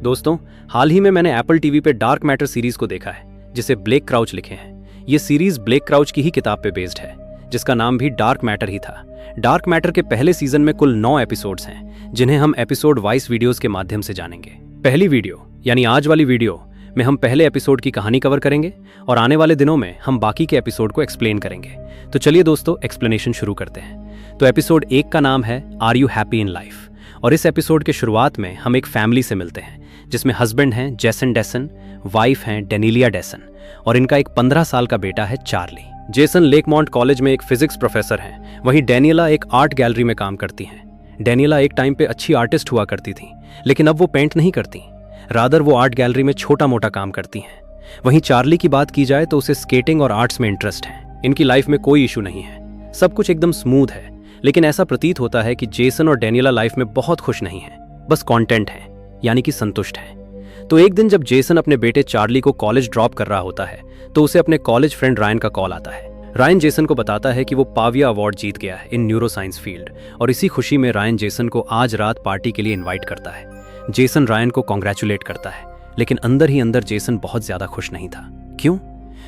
दोस्तों, हाल ही में मैंने एप्पल टीवी पे डार्क मैटर सीरीज को देखा है, जिसे ब्लेक क्राउच लिखे हैं। ये सीरीज ब्लेक क्राउच की ही किताब पे बेस्ड है, जिसका नाम भी डार्क मैटर ही था। डार्क मैटर के पहले सीजन में कुल 9 एपिसोड्स हैं, जिन्हें हम एपिसोड वाइज वीडियोस के माध्यम से जानेंगे। पहली वीडियो यानी आज वाली वीडियो में हम पहले एपिसोड की कहानी कवर करेंगे और आने वाले दिनों में हम बाकी के एपिसोड को एक्सप्लेन करेंगे। तो चलिए दोस्तों, एक्सप्लेनेशन शुरू करते हैं। तो एपिसोड 1 का नाम है are you happy in life, और इस एपिसोड के शुरुआत में हम एक फैमिली से मिलते हैं, जिसमें हस्बैंड हैं जेसन डेसन, वाइफ हैं डेनिलिया डेसन, और इनका एक 15 साल का बेटा है चार्ली। जेसन लेकमॉन्ट कॉलेज में एक फिजिक्स प्रोफेसर हैं, वहीं डेनियला एक आर्ट गैलरी में काम करती हैं। डेनियला एक टाइम पे अच्छी आर्टिस्ट हुआ करती थी, लेकिन अब वो पेंट नहीं करती, रादर वो आर्ट गैलरी में छोटा मोटा काम करती हैं। वहीं चार्ली की बात की जाए तो उसे स्केटिंग और आर्ट्स में इंटरेस्ट है। इनकी लाइफ में कोई इशू नहीं है, सब कुछ एकदम स्मूथ है, लेकिन ऐसा प्रतीत होता है कि जेसन और डेनियला लाइफ में बहुत खुश नहीं है, बस कॉन्टेंट है, यानी कि संतुष्ट है। तो एक दिन जब जेसन अपने बेटे चार्ली को कॉलेज ड्रॉप कर रहा होता है, तो उसे अपने कॉलेज फ्रेंड रायन का कॉल आता है। रायन जेसन को बताता है कि वो पाविया अवार्ड जीत गया है इन न्यूरोसाइंस फील्ड, और इसी खुशी में रायन जेसन को आज रात पार्टी के लिए इन्वाइट करता है। जेसन रायन को कॉन्ग्रेचुलेट करता है, लेकिन अंदर ही अंदर जेसन बहुत ज्यादा खुश नहीं था। क्यों?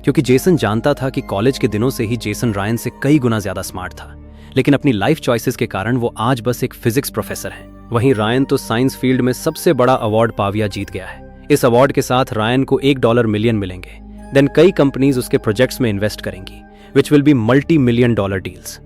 क्योंकि जेसन जानता था कि कॉलेज के दिनों से ही जेसन रायन से कई गुना ज्यादा स्मार्ट था, लेकिन अपनी लाइफ चॉइसेस के कारण वो आज बस एक फिजिक्स प्रोफेसर है। वहीं रायन तो साइंस फील्ड में सबसे बड़ा अवार्ड पाविया जीत गया है। इस अवार्ड के साथ रायन को $1 मिलियन मिलेंगे। देन कई कंपनीज उसके प्रोजेक्ट्स में इन्वेस्ट करेंगी, which will be $multi-million deals.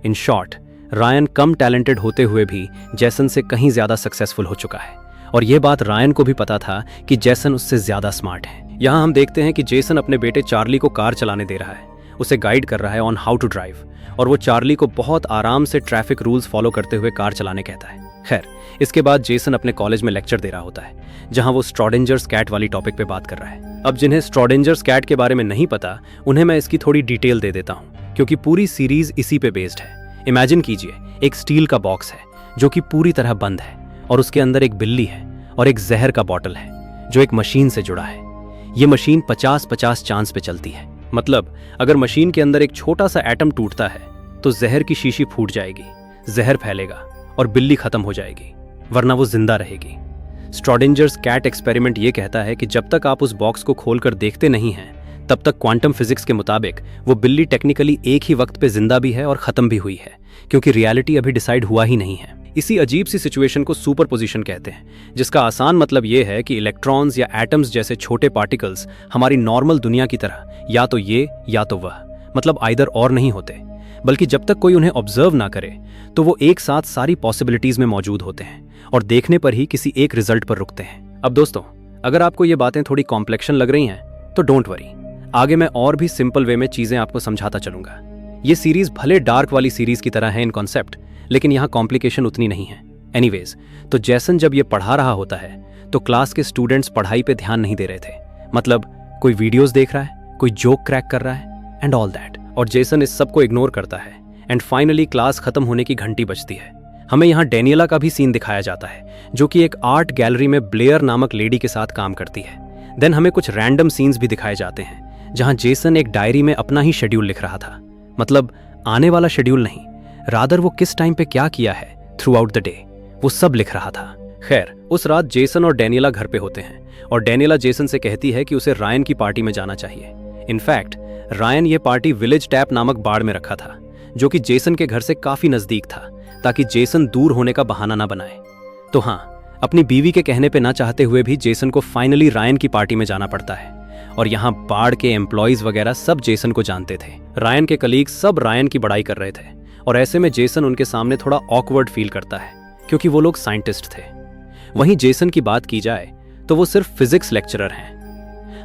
In short, Ryan come talented होते हुए भी जेसन से कहीं ज्यादा सक्सेसफुल हो चुका है, और यह बात रायन को भी पता था कि जेसन उससे ज्यादा स्मार्ट है। यहाँ हम देखते हैं कि जेसन अपने बेटे चार्ली को कार चलाने दे रहा है, उसे गाइड कर रहा है ऑन हाउ टू ड्राइव, और वो चार्ली को बहुत आराम से ट्रैफिक रूल्स फॉलो करते हुए कार चलाने कहता है। खैर, इसके बाद जेसन अपने कॉलेज में लेक्चर दे रहा होता है, जहां वो स्ट्रॉडिंजर्स कैट वाली टॉपिक पे बात कर रहा है। अब जिन्हें स्ट्रॉडिंजर्स कैट के बारे में नहीं पता, उन्हें मैं इसकी थोड़ी डिटेल दे देता हूं, क्योंकि पूरी सीरीज इसी पे बेस्ड है। इमेजिन कीजिए, एक स्टील का बॉक्स है जो कि पूरी तरह बंद है, और उसके अंदर एक बिल्ली है और एक जहर का बॉटल है जो एक मशीन से जुड़ा है। ये मशीन 50-50 चांस पे चलती है। मतलब अगर मशीन के अंदर एक छोटा सा एटम टूटता है तो जहर की शीशी फूट जाएगी, जहर फैलेगा और बिल्ली खत्म हो जाएगी, वरना वो जिंदा रहेगी। स्ट्रॉडिंजर्स कैट एक्सपेरिमेंट ये कहता है कि जब तक आप उस बॉक्स को खोलकर देखते नहीं हैं, तब तक क्वांटम फिजिक्स के मुताबिक वो बिल्ली टेक्निकली एक ही वक्त पे जिंदा भी है और खत्म भी हुई है, क्योंकि रियलिटी अभी डिसाइड हुआ ही नहीं है। इसी अजीब सी सिचुएशन को सुपर पोजिशन कहते हैं, जिसका आसान मतलब ये है कि इलेक्ट्रॉन्स या एटम्स जैसे छोटे पार्टिकल्स हमारी नॉर्मल दुनिया की तरह या तो ये या तो वह, मतलब आइदर और नहीं होते, बल्कि जब तक कोई उन्हें ऑब्जर्व ना करे तो वो एक साथ सारी पॉसिबिलिटीज में मौजूद होते हैं और देखने पर ही किसी एक रिजल्ट पर रुकते हैं। अब दोस्तों, अगर आपको ये बातें थोड़ी कॉम्प्लेक्शन लग रही हैं तो डोंट वरी, आगे मैं और भी सिंपल वे में चीजें आपको समझाता चलूंगा। ये सीरीज भले डार्क वाली सीरीज की तरह है इन कॉन्सेप्ट, लेकिन यहाँ कॉम्प्लिकेशन उतनी नहीं है। एनीवेज, तो जेसन जब ये पढ़ा रहा होता है तो क्लास के स्टूडेंट्स पढ़ाई पे ध्यान नहीं दे रहे थे। मतलब कोई वीडियोस देख रहा है, कोई जोक क्रैक कर रहा है एंड ऑल दैट, और जेसन इस सब को इग्नोर करता है। एंड फाइनली क्लास खत्म होने की घंटी बजती है। हमें यहाँ डेनियला का भी सीन दिखाया जाता है, जो कि एक आर्ट गैलरी में ब्लेयर नामक लेडी के साथ काम करती है। देन हमें कुछ रैंडम सीन्स भी दिखाए जाते हैं, जहाँ जेसन एक डायरी में अपना ही शेड्यूल लिख रहा था। मतलब आने वाला शेड्यूल नहीं, रादर वो किस टाइम पे क्या किया है थ्रू आउट द डे, वो सब लिख रहा था। खैर, उस रात जेसन और डेनियला घर पे होते हैं, और डेनियला जेसन से कहती है कि उसे रायन की पार्टी में जाना चाहिए। इनफैक्ट रायन ये पार्टी विलेज टैप नामक बाड़ में रखा था, जो कि जेसन के घर से काफी नजदीक था, ताकि जेसन दूर होने का बहाना ना बनाए। तो हाँ, अपनी बीवी के कहने पे ना चाहते हुए भी जेसन को फाइनली रायन की पार्टी में जाना पड़ता है, और यहाँ बाड़ के एम्प्लॉयज वगैरह सब जेसन को जानते थे। रायन के कलीग सब रायन की बड़ाई कर रहे थे, और ऐसे में जेसन उनके सामने थोड़ा ऑकवर्ड फील करता है, क्योंकि वो लोग साइंटिस्ट थे। वहीं जेसन की बात की जाए तो वो सिर्फ फिजिक्स लेक्चरर हैं।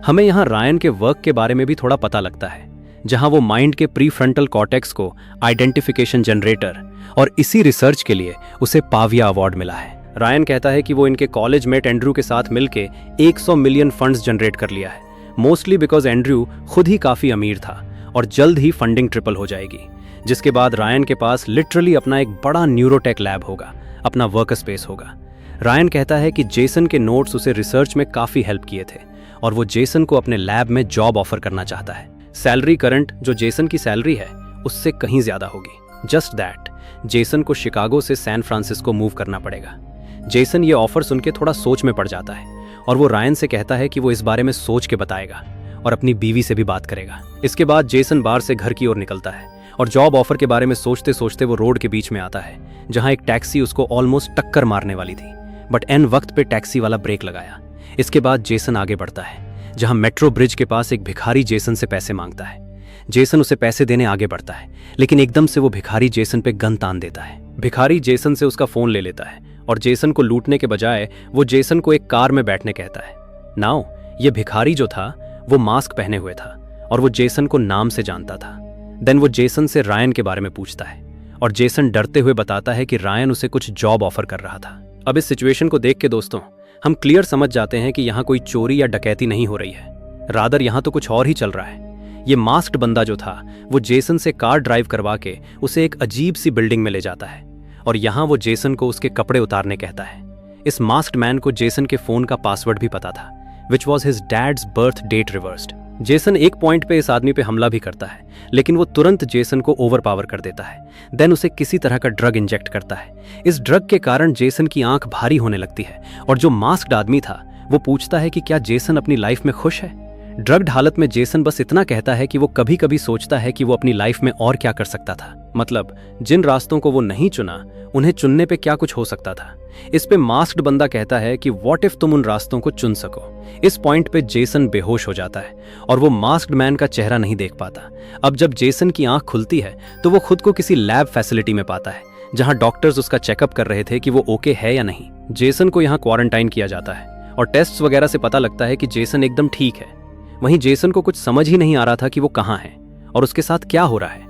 हमें यहाँ रायन के वर्क के बारे में भी थोड़ा पता लगता है, जहां वो माइंड के प्रीफ्रंटल कॉर्टेक्स को आइडेंटिफिकेशन जनरेटर, और इसी रिसर्च के लिए उसे पाविया अवार्ड मिला है। रायन कहता है कि वो इनके कॉलेज मेट एंड्रू के साथ मिलके 100 मिलियन फंड्स जनरेट कर लिया है, मोस्टली बिकॉज एंड्रू खुद ही काफी अमीर था और जल्द ही फंडिंग ट्रिपल हो जाएगी, जिसके बाद रायन के पास लिटरली अपना एक बड़ा न्यूरोटेक लैब होगा, अपना वर्क स्पेस होगा। रायन कहता है कि जेसन के नोट्स उसे रिसर्च में काफी हेल्प किए थे, और वो जेसन को अपने लैब में जॉब ऑफर करना चाहता है। सैलरी करंट जो जेसन की सैलरी है उससे कहीं ज्यादा होगी। जस्ट दैट, जेसन को शिकागो से सैन फ्रांसिस्को मूव करना पड़ेगा। जेसन ये ऑफर सुन के थोड़ा सोच में पड़ जाता है और वो रायन से कहता है कि वो इस बारे में सोच के बताएगा और अपनी बीवी से भी बात करेगा। इसके बाद जेसन बार से घर की ओर निकलता है और जॉब ऑफर के बारे में सोचते सोचते वो रोड के बीच में आता है जहां एक टैक्सी उसको ऑलमोस्ट टक्कर मारने वाली थी, बट एन वक्त पे टैक्सी वाला ब्रेक लगाया। इसके बाद जेसन आगे बढ़ता है जहां मेट्रो ब्रिज के पास एक भिखारी जेसन से पैसे मांगता है। जेसन उसे पैसे देने आगे बढ़ता है, लेकिन एकदम से वो भिखारी जेसन पे गन तान देता है। भिखारी जेसन से उसका फोन ले लेता है और जेसन को लूटने के बजाय वो जेसन को एक कार में बैठने कहता है। नाउ ये भिखारी जो था वो मास्क पहने हुए था और वो जेसन को नाम से जानता था। देन वो जेसन से रायन के बारे में पूछता है और जेसन डरते हुए बताता है कि रायन उसे कुछ जॉब ऑफर कर रहा था। अब इस सिचुएशन को देख के दोस्तों हम क्लियर समझ जाते हैं कि यहाँ कोई चोरी या डकैती नहीं हो रही है, रादर यहाँ तो कुछ और ही चल रहा है। ये मास्क्ड बंदा जो था वो जेसन से कार ड्राइव करवा के उसे एक अजीब सी बिल्डिंग में ले जाता है और यहाँ वो जेसन को उसके कपड़े उतारने कहता है। इस मास्क्ड मैन को जेसन के फोन का पासवर्ड भी पता था, which was his dad's birth date reversed. Jason एक पॉइंट पे इस आदमी पे हमला भी करता है, लेकिन वो तुरंत जेसन को ओवरपावर कर देता है। देन उसे किसी तरह का ड्रग इंजेक्ट करता है। इस ड्रग के कारण जेसन की आंख भारी होने लगती है और जो मास्क्ड आदमी था वो पूछता है कि क्या जेसन अपनी लाइफ में खुश है। ड्रग्ड हालत में जेसन बस इतना कहता है कि वो कभी कभी सोचता है कि वो अपनी लाइफ में और क्या कर सकता था, मतलब जिन रास्तों को वो नहीं चुना उन्हें चुनने पे क्या कुछ हो सकता था। इस पे मास्क्ड बंदा कहता है कि व्हाट इफ तुम उन रास्तों को चुन सको। इस पॉइंट पे जेसन बेहोश हो जाता है और वो मास्क्ड मैन का चेहरा नहीं देख पाता। अब जब जेसन की आंख खुलती है तो वो खुद को किसी लैब फैसिलिटी में पाता है जहां डॉक्टर्स उसका चेकअप कर रहे थे कि वो ओके है या नहीं। जेसन को यहाँ क्वारंटाइन किया जाता है और टेस्ट वगैरह से पता लगता है कि जेसन एकदम ठीक है। वहीं जेसन को कुछ समझ ही नहीं आ रहा था कि वो कहाँ है और उसके साथ क्या हो रहा है।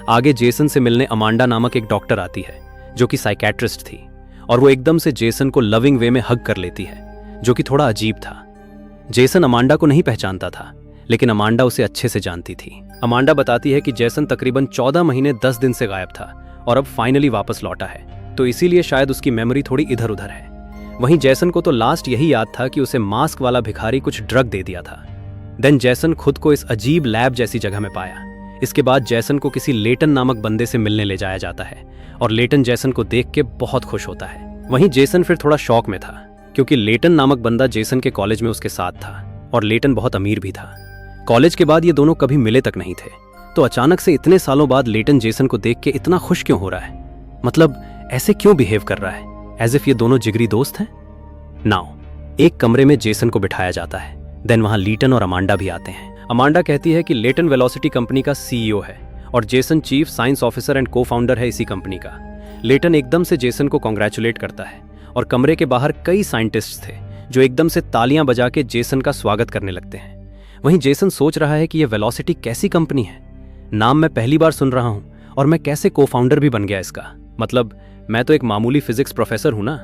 आगे जेसन से मिलने अमांडा नामक एक डॉक्टर आती है जो कि साइकेट्रिस्ट थी और वो एकदम से जेसन को लविंग वे में हग कर लेती है, जो कि थोड़ा अजीब था। जेसन अमांडा को नहीं पहचानता था, लेकिन अमांडा उसे अच्छे से जानती थी। अमांडा बताती है कि जेसन तकरीबन 14 महीने 10 दिन से गायब था और अब फाइनली वापस लौटा है, तो इसीलिए शायद उसकी मेमोरी थोड़ी इधर उधर है। वहीं जेसन को तो लास्ट यही याद था कि उसे मास्क वाला भिखारी कुछ ड्रग दे दिया था। देन जेसन खुद को इस अजीब लैब जैसी जगह में पाया। इसके बाद जेसन को किसी लेटन नामक बंदे से मिलने ले जाया जाता है और लेटन जेसन को देख के बहुत खुश होता है। वहीं जेसन फिर थोड़ा शॉक में था क्योंकि लेटन नामक बंदा जेसन के कॉलेज में उसके साथ था और लेटन बहुत अमीर भी था। कॉलेज के बाद ये दोनों कभी मिले तक नहीं थे, तो अचानक से इतने सालों बाद लेटन जेसन को देख के इतना खुश क्यों हो रहा है, मतलब ऐसे क्यों बिहेव कर रहा है एज इफ ये दोनों जिगरी दोस्त हैं। नाउ एक कमरे में जेसन को बिठाया जाता है। देन वहां लीटन और अमांडा भी आते हैं। अमांडा कहती है कि लेटन वेलोसिटी कंपनी का सीईओ है और Jason chief science officer and को फाउंडर है इसी कंपनी का। लेटन एकदम से जेसन को कॉन्ग्रेचुलेट करता है और कमरे के बाहर कई साइंटिस्ट थे जो एकदम से तालियां बजा के जेसन का स्वागत करने लगते हैं। वहीं जेसन सोच रहा है कि यह वेलोसिटी कैसी कंपनी है, नाम मैं पहली बार सुन रहा हूं और मैं कैसे को फाउंडर भी बन गया इसका, मतलब मैं तो एक मामूली फिजिक्स प्रोफेसर हूं ना,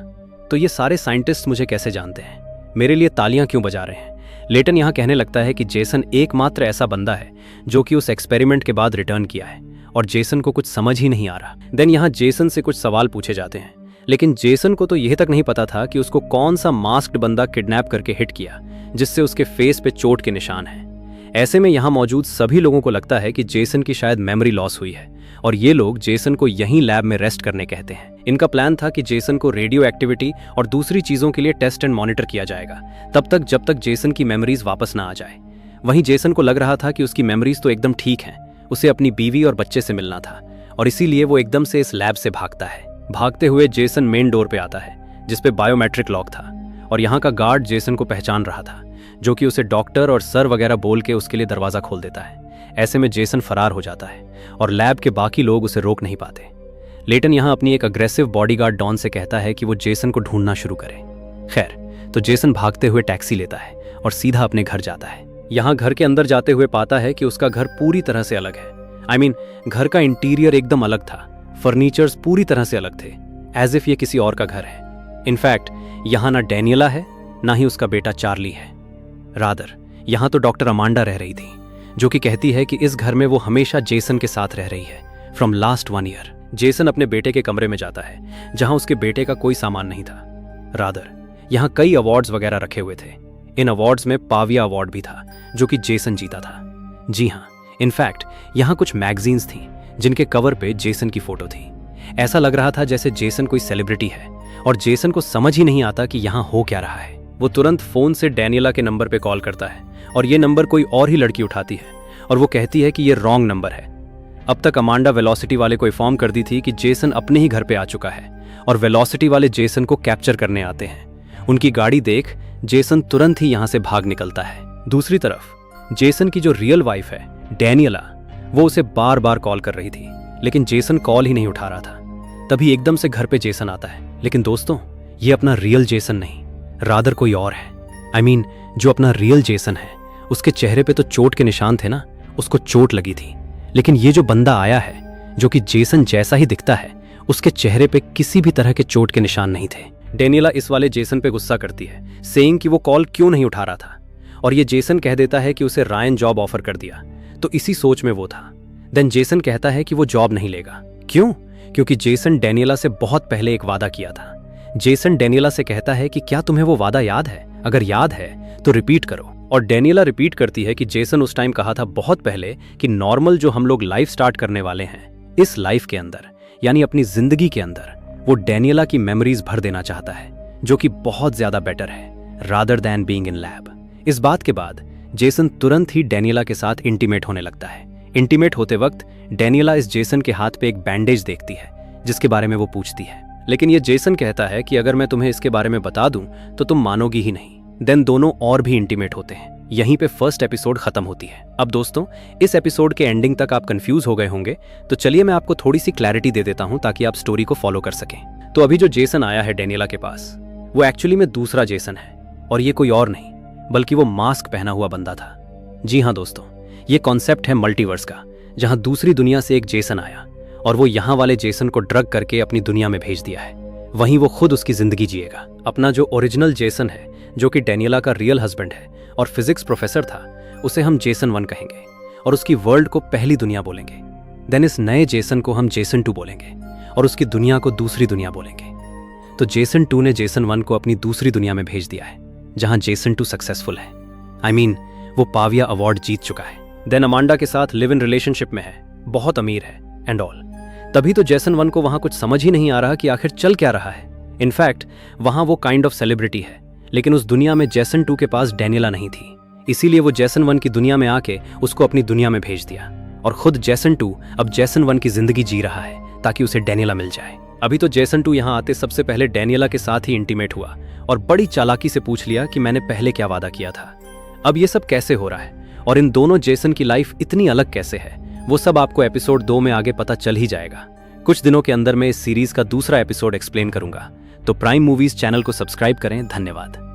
तो ये सारे साइंटिस्ट मुझे कैसे जानते हैं, मेरे लिए तालियां क्यों बजा रहे हैं। लेटन यहाँ कहने लगता है कि जेसन एकमात्र ऐसा बंदा है जो कि उस एक्सपेरिमेंट के बाद रिटर्न किया है और जेसन को कुछ समझ ही नहीं आ रहा। देन यहाँ जेसन से कुछ सवाल पूछे जाते हैं, लेकिन जेसन को तो यह तक नहीं पता था कि उसको कौन सा मास्क्ड बंदा किडनैप करके हिट किया जिससे उसके फेस पे चोट के निशान हैं। ऐसे में यहाँ मौजूद सभी लोगों को लगता है कि जेसन की शायद मेमोरी लॉस हुई है और ये लोग जेसन को यहीं लैब में रेस्ट करने कहते हैं। इनका प्लान था कि जेसन को रेडियो एक्टिविटी और दूसरी चीजों के लिए टेस्ट एंड मॉनिटर किया जाएगा तब तक जब तक जेसन की मेमोरीज वापस ना आ जाए। वहीं जेसन को लग रहा था कि उसकी मेमोरीज तो एकदम ठीक हैं, उसे अपनी बीवी और बच्चे से मिलना था और इसीलिए वो एकदम से इस लैब से भागता है। भागते हुए जेसन मेन डोर पे आता है जिसपे बायोमेट्रिक लॉक था और यहाँ का गार्ड जेसन को पहचान रहा था, जो कि उसे डॉक्टर और सर वगैरह बोल के उसके लिए दरवाजा खोल देता है। ऐसे में जेसन फरार हो जाता है और लैब के बाकी लोग उसे रोक नहीं पाते। लेटन यहाँ अपनी एक अग्रेसिव बॉडीगार्ड डॉन से कहता है कि वो जेसन को ढूंढना शुरू करे। खैर, तो जेसन भागते हुए टैक्सी लेता है और सीधा अपने घर जाता है। यहाँ घर के अंदर जाते हुए पाता है कि उसका घर पूरी तरह से अलग है। आई मीन घर का इंटीरियर एकदम अलग था, फर्नीचर्स पूरी तरह से अलग थे, एज इफ ये किसी और का घर है। इनफैक्ट यहाँ ना डैनियला है ना ही उसका बेटा चार्ली है, रादर यहाँ तो डॉक्टर अमांडा रह रही थी, जो कि कहती है कि इस घर में वो हमेशा जेसन के साथ रह रही है फ्रॉम लास्ट 1 ईयर। जेसन अपने बेटे के कमरे में जाता है जहां उसके बेटे का कोई सामान नहीं था, रादर यहाँ कई अवार्ड्स वगैरह रखे हुए थे। इन अवार्ड्स में पाविया अवार्ड भी था जो कि जेसन जीता था। जी हाँ, इनफैक्ट यहाँ कुछ मैगजीन्स थी जिनके कवर पे जेसन की फोटो थी। ऐसा लग रहा था जैसे जेसन कोई सेलिब्रिटी है और जेसन को समझ ही नहीं आता कि यहाँ हो क्या रहा है। वो तुरंत फोन से डैनियला के नंबर पे कॉल करता है और ये नंबर कोई और ही लड़की उठाती है और वो कहती है कि ये रॉन्ग नंबर है। अब तक अमांडा वेलोसिटी वाले को इन्फॉर्म कर दी थी कि जेसन अपने ही घर पे आ चुका है और वेलोसिटी वाले जेसन को कैप्चर करने आते हैं। उनकी गाड़ी देख जेसन तुरंत ही यहाँ से भाग निकलता है। दूसरी तरफ जेसन की जो रियल वाइफ है डैनियला, वो उसे बार बार कॉल कर रही थी लेकिन जेसन कॉल ही नहीं उठा रहा था। तभी एकदम से घर पे जेसन आता है, लेकिन दोस्तों ये अपना रियल जेसन नहीं, रादर कोई और है। I mean, जो अपना रियल जेसन है उसके चेहरे पे तो चोट के निशान थे ना, उसको चोट लगी थी। लेकिन ये जो बंदा आया है जो कि जेसन जैसा ही दिखता है, उसके चेहरे पे किसी भी तरह के चोट के निशान नहीं थे। डैनियला इस वाले जेसन पे गुस्सा करती है, सेइंग कि वो कॉल क्यों नहीं उठा रहा था, और ये जेसन कह देता है कि उसे रायन जॉब ऑफर कर दिया, तो इसी सोच में वो था। देन जेसन कहता है कि वो जॉब नहीं लेगा। क्यों? क्योंकि जेसन डैनियला से बहुत पहले एक वादा किया था। जेसन डैनियला से कहता है कि क्या तुम्हें वो वादा याद है? अगर याद है तो रिपीट करो। और डैनियला रिपीट करती है कि जेसन उस टाइम कहा था बहुत पहले कि नॉर्मल जो हम लोग लाइफ स्टार्ट करने वाले हैं, इस लाइफ के अंदर यानी अपनी जिंदगी के अंदर, वो डैनियला की मेमोरीज भर देना चाहता है, जो कि बहुत ज्यादा बेटर है rather than being in lab. इस बात के बाद जेसन तुरंत ही डैनियला के साथ इंटीमेट होने लगता है। इंटीमेट होते वक्त डैनियला इस जेसन के हाथ पे एक बैंडेज देखती है जिसके बारे में वो पूछती है, लेकिन ये जेसन कहता है कि अगर मैं तुम्हें इसके बारे में बता दूं तो तुम मानोगी ही नहीं। देन दोनों और भी इंटीमेट होते हैं। यहीं पे फर्स्ट एपिसोड खत्म होती है। अब दोस्तों इस एपिसोड के एंडिंग तक आप कंफ्यूज हो गए होंगे, तो चलिए मैं आपको थोड़ी सी क्लैरिटी दे देता हूं ताकि आप स्टोरी को फॉलो कर सकें। तो अभी जो जेसन आया है डैनियला के पास, वो एक्चुअली में दूसरा जेसन है, और ये कोई और नहीं बल्कि वो मास्क पहना हुआ बंदा था। जी हाँ दोस्तों, ये कॉन्सेप्ट है मल्टीवर्स का, जहां दूसरी दुनिया से एक जेसन आया और वो यहाँ वाले जेसन को ड्रग करके अपनी दुनिया में भेज दिया है। वहीं वो खुद उसकी जिंदगी जिएगा। अपना जो ओरिजिनल जेसन है, जो कि डैनियला का रियल हस्बैंड है और फिजिक्स प्रोफेसर था, उसे हम जेसन 1 कहेंगे और उसकी वर्ल्ड को पहली दुनिया बोलेंगे। देन इस नए जेसन को हम जेसन 2 बोलेंगे और उसकी दुनिया को दूसरी दुनिया बोलेंगे। तो जेसन 2 ने जेसन 1 को अपनी दूसरी दुनिया में भेज दिया है, जहां जेसन 2 सक्सेसफुल है। I mean, वो पाविया अवार्ड जीत चुका है। देन अमांडा के साथ लिव इन रिलेशनशिप में है, बहुत अमीर है एंड ऑल। तभी तो जेसन 1 को वहां कुछ समझ ही नहीं आ रहा कि आखिर चल क्या रहा है। इनफैक्ट वहां वो काइंड ऑफ सेलिब्रिटी है, लेकिन उस दुनिया में जेसन 2 के पास डैनियला नहीं थी, इसीलिए वो जेसन 1 की दुनिया में आके उसको अपनी दुनिया में भेज दिया और खुद जेसन 2 अब जेसन 1 की जिंदगी जी रहा है ताकि उसे डैनियला मिल जाए। अभी तो जेसन 2 यहाँ आते सबसे पहले डैनियला के साथ ही इंटीमेट हुआ और बड़ी चालाकी से पूछ लिया कि मैंने पहले क्या वादा किया था। अब ये सब कैसे हो रहा है और इन दोनों जेसन की लाइफ इतनी अलग कैसे है, वो सब आपको एपिसोड 2 में आगे पता चल ही जाएगा। कुछ दिनों के अंदर मैं इस सीरीज का दूसरा एपिसोड एक्सप्लेन करूंगा, तो प्राइम मूवीज चैनल को सब्सक्राइब करें। धन्यवाद।